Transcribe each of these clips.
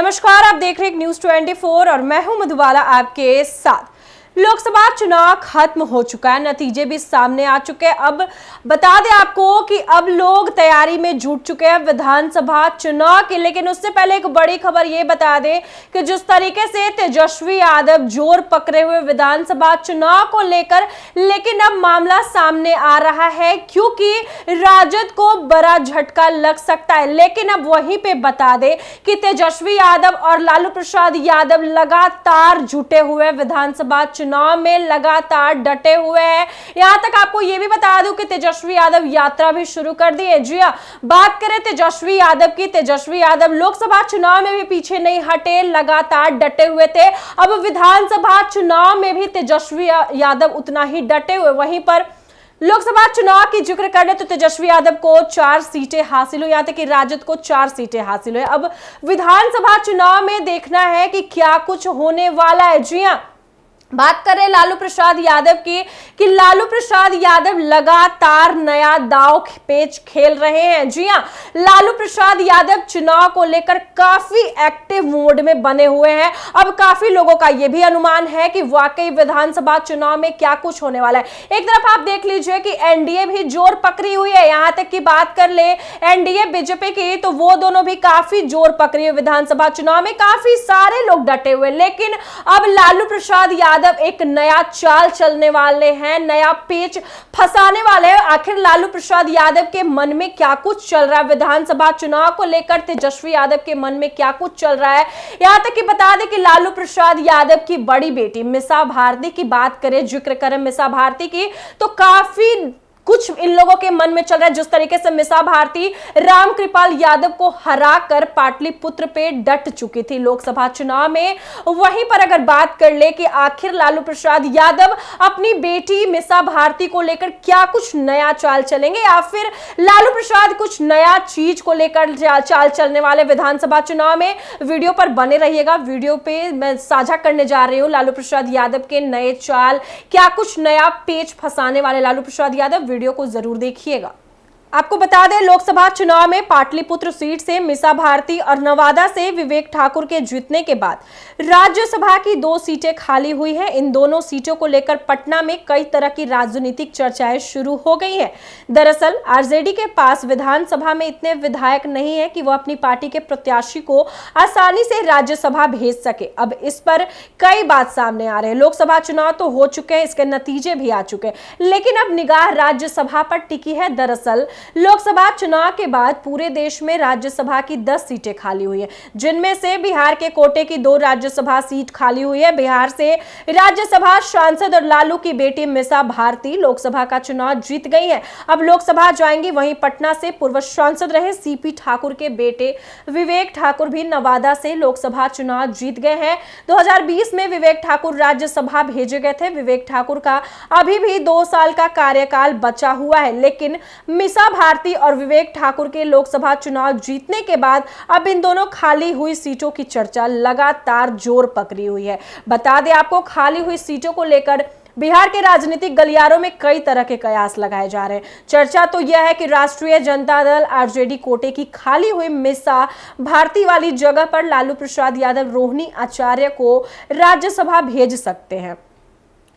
नमस्कार, आप देख रहे हैं न्यूज 24 और मैं हूं मधुबाला आपके साथ। लोकसभा चुनाव खत्म हो चुका है, नतीजे भी सामने आ चुके हैं। अब बता दें आपको कि अब लोग तैयारी में जुट चुके हैं विधानसभा चुनाव के। लेकिन उससे पहले एक बड़ी खबर ये बता दें कि जिस तरीके से तेजस्वी यादव जोर पकड़े हुए विधानसभा चुनाव को लेकर, लेकिन अब मामला सामने आ रहा है क्योंकि राजद को बड़ा झटका लग सकता है। लेकिन अब वहीं पे बता दें कि तेजस्वी यादव और लालू प्रसाद यादव लगातार जुटे हुए विधानसभा चुनाव में लगातार डटे हुए हैं। यहां तक आपको यह भी बता दूं कि तेजस्वी यादव यात्रा भी शुरू कर दी है। जी हां, बात करें तेजस्वी यादव की, तेजस्वी यादव लोकसभा चुनाव में भी पीछे नहीं हटे, लगातार डटे हुए थे। अब विधानसभा चुनाव में भी तेजस्वी यादव उतना ही डटे हुए। वहीं पर लोकसभा चुनाव की जिक्र कर ले तो तेजस्वी यादव को 4 सीटें हासिल हुई, यहां तक कि राजद को 4 सीटें हासिल हुई। अब विधानसभा चुनाव में देखना है कि क्या कुछ होने वाला है। जी हां, बात करें लालू प्रसाद यादव की कि लालू प्रसाद यादव लगातार नया दांव पेच खेल रहे हैं। जी हां, लालू प्रसाद यादव चुनाव को लेकर काफी एक्टिव मोड में बने हुए हैं। अब काफी लोगों का यह भी अनुमान है कि वाकई विधानसभा चुनाव में क्या कुछ होने वाला है। एक तरफ आप देख लीजिए कि एनडीए भी जोर पकड़ी हुई है। यहां तक कि बात कर ले एनडीए बीजेपी की तो वो दोनों भी काफी जोर पकड़ी हुई विधानसभा चुनाव में, काफी सारे लोग डटे हुए। लेकिन अब लालू प्रसाद यादव एक नया चाल चलने वाले हैं, नया पेच फंसाने वाले हैं। आखिर लालू प्रसाद यादव के मन में क्या कुछ चल रहा है विधानसभा चुनाव को लेकर, तेजस्वी यादव के मन में क्या कुछ चल रहा है। यहां तक कि बता दें कि लालू प्रसाद यादव की बड़ी बेटी मीसा भारती की बात करें, जिक्र करें मीसा भारती की, तो काफी कुछ इन लोगों के मन में चल रहा है। जिस तरीके से मीसा भारती रामकृपाल यादव को हराकर पाटलिपुत्र पे डट चुकी थी लोकसभा चुनाव में, वहीं पर अगर बात कर ले कि आखिर लालू प्रसाद यादव अपनी बेटी मीसा भारती को लेकर क्या कुछ नया चाल चलेंगे या फिर लालू प्रसाद कुछ नया चीज को लेकर चाल चलने वाले विधानसभा चुनाव में, वीडियो पर बने रहिएगा। वीडियो पे मैं साझा करने जा रही हूँ लालू प्रसाद यादव के नए चाल, क्या कुछ नया पेच फंसाने वाले लालू प्रसाद यादव, वीडियो को जरूर देखिएगा। आपको बता दें लोकसभा चुनाव में पाटलिपुत्र सीट से मीसा भारती और नवादा से विवेक ठाकुर के जीतने के बाद राज्यसभा की 2 सीटें खाली हुई हैं। इन दोनों सीटों को लेकर पटना में कई तरह की राजनीतिक चर्चाएं शुरू हो गई हैं। दरअसल आरजेडी के पास विधानसभा में इतने विधायक नहीं है कि वह अपनी पार्टी के प्रत्याशी को आसानी से राज्यसभा भेज सके। अब इस पर कई बात सामने आ रहे हैं। लोकसभा चुनाव तो हो चुके हैं, इसके नतीजे भी आ चुके हैं, लेकिन अब निगाह राज्यसभा पर टिकी है। दरअसल लोकसभा चुनाव के बाद पूरे देश में राज्यसभा की 10 सीटें खाली हुई है, जिनमें से बिहार के कोटे की 2 राज्यसभा सीट खाली हुई है। बिहार से राज्यसभा सांसद और लालू की बेटी मीसा भारती लोकसभा का चुनाव जीत गई है, अब लोकसभा जाएंगी। वहीं पटना से पूर्व सांसद रहे सीपी ठाकुर के बेटे विवेक ठाकुर भी नवादा से लोकसभा चुनाव जीत गए हैं। 2020 में विवेक ठाकुर राज्यसभा भेजे गए थे। विवेक ठाकुर का अभी भी 2 साल का कार्यकाल बचा हुआ है, लेकिन मीसा भारती और विवेक ठाकुर के लोकसभा चुनाव जीतने के बाद अब इन दोनों खाली हुई सीटों की चर्चा लगातार जोर पकड़ी हुई है। बता दें आपको, खाली हुई सीटों को लेकर बिहार के राजनीतिक गलियारों में कई तरह के कयास लगाए जा रहे हैं। चर्चा तो यह है कि राष्ट्रीय जनता दल आरजेडी कोटे की खाली हुई मीसा भारती वाली जगह पर लालू प्रसाद यादव रोहिणी आचार्य को राज्यसभा भेज सकते हैं।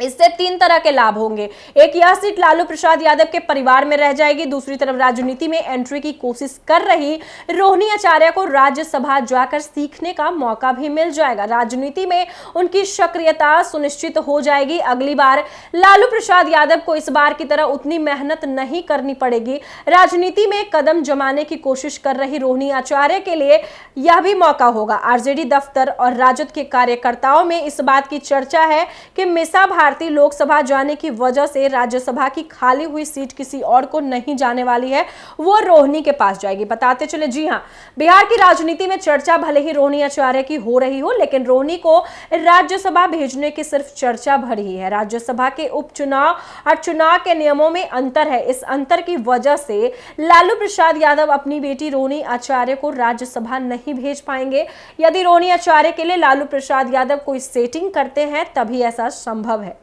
इससे 3 तरह के लाभ होंगे। एक, यह सीट लालू प्रसाद यादव के परिवार में रह जाएगी। दूसरी तरफ राजनीति में एंट्री की कोशिश कर रही रोहिणी आचार्य को राज्यसभा जाकर सीखने का मौका भी मिल जाएगा। राजनीति में उनकी सक्रियता सुनिश्चित हो जाएगी। अगली बार लालू प्रसाद यादव को इस बार की तरह उतनी मेहनत नहीं करनी पड़ेगी। राजनीति में कदम जमाने की कोशिश कर रही रोहिणी आचार्य के लिए यह भी मौका होगा। आरजेडी दफ्तर और राजद के कार्यकर्ताओं में इस बात की चर्चा है कि मीसा भारती लोकसभा जाने की वजह से राज्यसभा की खाली हुई सीट किसी और को नहीं जाने वाली है, वो रोहिणी के पास जाएगी। बताते चले, जी हां, बिहार की राजनीति में चर्चा भले ही रोहिणी आचार्य की हो रही हो, लेकिन रोहिणी को राज्यसभा भेजने की सिर्फ चर्चा भरी है। राज्यसभा के उपचुनाव और चुनाव के नियमों में अंतर है। इस अंतर की वजह से लालू प्रसाद यादव अपनी बेटी रोहिणी आचार्य को राज्यसभा नहीं भेज पाएंगे। यदि रोहिणी आचार्य के लिए लालू प्रसाद यादव कोई सेटिंग करते हैं तभी ऐसा संभव है।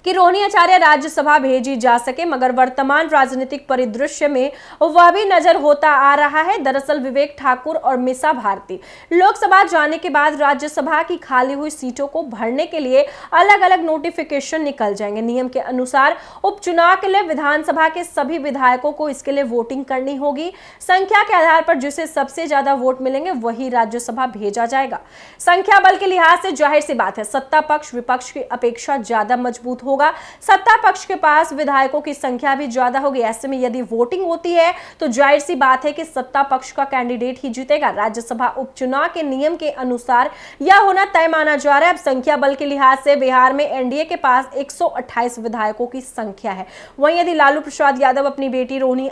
कि रोहिणी आचार्य राज्यसभा भेजी जा सके, मगर वर्तमान राजनीतिक परिदृश्य में वह भी नजर होता आ रहा है। दरअसल विवेक ठाकुर और मीसा भारती लोकसभा जाने के बाद राज्यसभा की खाली हुई सीटों को भरने के लिए अलग अलग नोटिफिकेशन निकल जाएंगे। नियम के अनुसार उपचुनाव के लिए विधानसभा के सभी विधायकों को इसके लिए वोटिंग करनी होगी। संख्या के आधार पर जिसे सबसे ज्यादा वोट मिलेंगे वही राज्यसभा भेजा जाएगा। संख्या बल के लिहाज से जाहिर सी बात है, सत्ता पक्ष विपक्ष की अपेक्षा ज्यादा मजबूत होगा। सत्ता पक्ष के पास विधायकों की संख्या भी ज्यादा होगी। ऐसे में यदि वोटिंग होती है तो जाहिर सी बात है कि सत्ता पक्ष का कैंडिडेट ही जीतेगा। राज्यसभा उपचुनाव के नियम के अनुसार यह होना तय माना जा रहा है। अब संख्या बल के लिहाज से बिहार में एनडीए के पास 128 विधायकों की संख्या है। वहीं यदि लालू प्रसाद यादव अपनी बेटी रोहिणी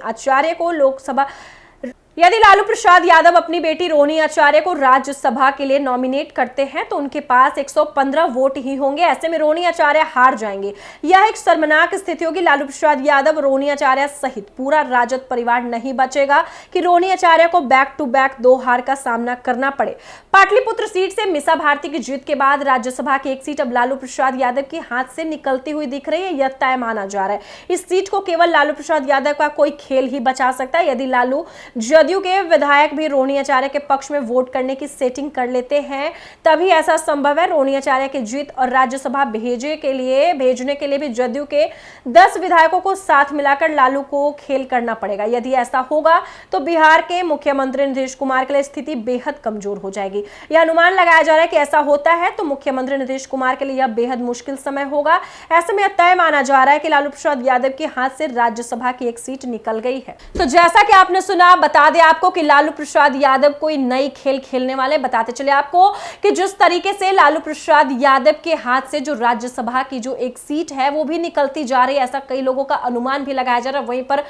आचार्य को राज्यसभा के लिए नॉमिनेट करते हैं तो उनके पास 115 वोट ही होंगे। ऐसे में रोहिणी आचार्य हार जाएंगे। यह एक शर्मनाक स्थिति होगी। लालू प्रसाद यादव, रोहिणी आचार्य सहित पूरा राजद परिवार नहीं बचेगा कि रोहिणी आचार्य को बैक टू बैक 2 हार का सामना करना पड़े। पाटलिपुत्र सीट से मीसा भारती की जीत के बाद राज्यसभा की एक सीट अब लालू प्रसाद यादव के हाथ से निकलती हुई दिख रही है। यह तय माना जा रहा है। इस सीट को केवल लालू प्रसाद यादव का कोई खेल ही बचा सकता है। यदि लालू जदयू के विधायक भी रोहिणी आचार्य के पक्ष में वोट करने की सेटिंग कर लेते हैं तभी ऐसा संभव है। रोहिणी आचार्य की जीत और राज्यसभा भेजने के लिए भी जदयू के 10 विधायकों को साथ मिलाकर लालू को खेल करना पड़ेगा। यदि ऐसा होगा तो बिहार के मुख्यमंत्री नीतीश कुमार के लिए स्थिति बेहद कमजोर हो जाएगी। यह अनुमान लगाया जा रहा है कि ऐसा होता है तो मुख्यमंत्री नीतीश कुमार के लिए यह बेहद मुश्किल समय होगा। ऐसे में तय माना जा रहा है कि लालू प्रसाद यादव के हाथ से राज्यसभा की एक सीट निकल गई है। तो जैसा कि आपने सुना, बता दें आपको कि लालू प्रसाद यादव कोई नई खेल खेलने वाले। बताते चले आपको कि जिस तरीके से लालू प्रसाद यादव के हाथ से जो राज्यसभा की जो एक सीट है वो भी निकलती जा रही है, ऐसा कई लोगों का अनुमान भी लगाया जा रहा है। वहीं पर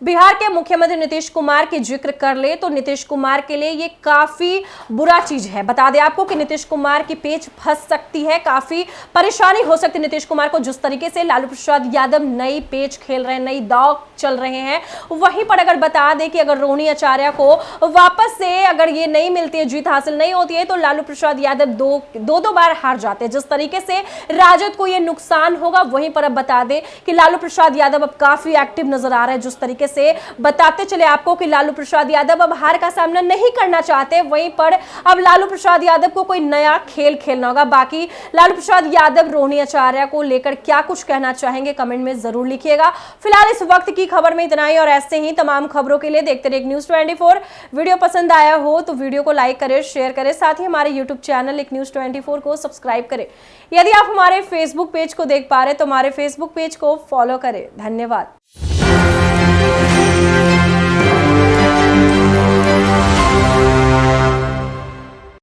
बिहार के मुख्यमंत्री नीतीश कुमार की जिक्र कर ले तो नीतीश कुमार के लिए ये काफी बुरा चीज है। बता दें आपको कि नीतीश कुमार की पेच फंस सकती है, काफी परेशानी हो सकती है नीतीश कुमार को। जिस तरीके से लालू प्रसाद यादव नई पेच खेल रहे हैं, नई दांव चल रहे हैं, वहीं पर अगर बता दें कि अगर रोहिणी आचार्य को वापस से अगर ये नहीं मिलती है, जीत हासिल नहीं होती है, तो लालू प्रसाद यादव दो बार हार जाते हैं। जिस तरीके से राजद को ये नुकसान होगा, वहीं पर अब बता दें कि लालू प्रसाद यादव अब काफी एक्टिव नजर आ रहे हैं। जिस तरीके से बताते चले आपको कि लालू प्रसाद यादव अब हार का सामना नहीं करना चाहते, वहीं पर अब लालू प्रसाद यादव को कोई नया खेल खेलना होगा। बाकी लालू प्रसाद यादव रोहिणी आचार्य को लेकर क्या कुछ कहना चाहेंगे कमेंट में जरूर लिखिएगा। फिलहाल इस वक्त की खबर में इतना ही और ऐसे ही तमाम खबरों के लिए देखते रहिए न्यूज़ 24। वीडियो पसंद आया हो तो वीडियो को लाइक करें, शेयर करें, साथ ही हमारे यूट्यूब चैनल एक न्यूज़ 24 को सब्सक्राइब करें। यदि आप हमारे फेसबुक पेज को देख पा रहे तो हमारे फेसबुक पेज को फॉलो करें। धन्यवाद।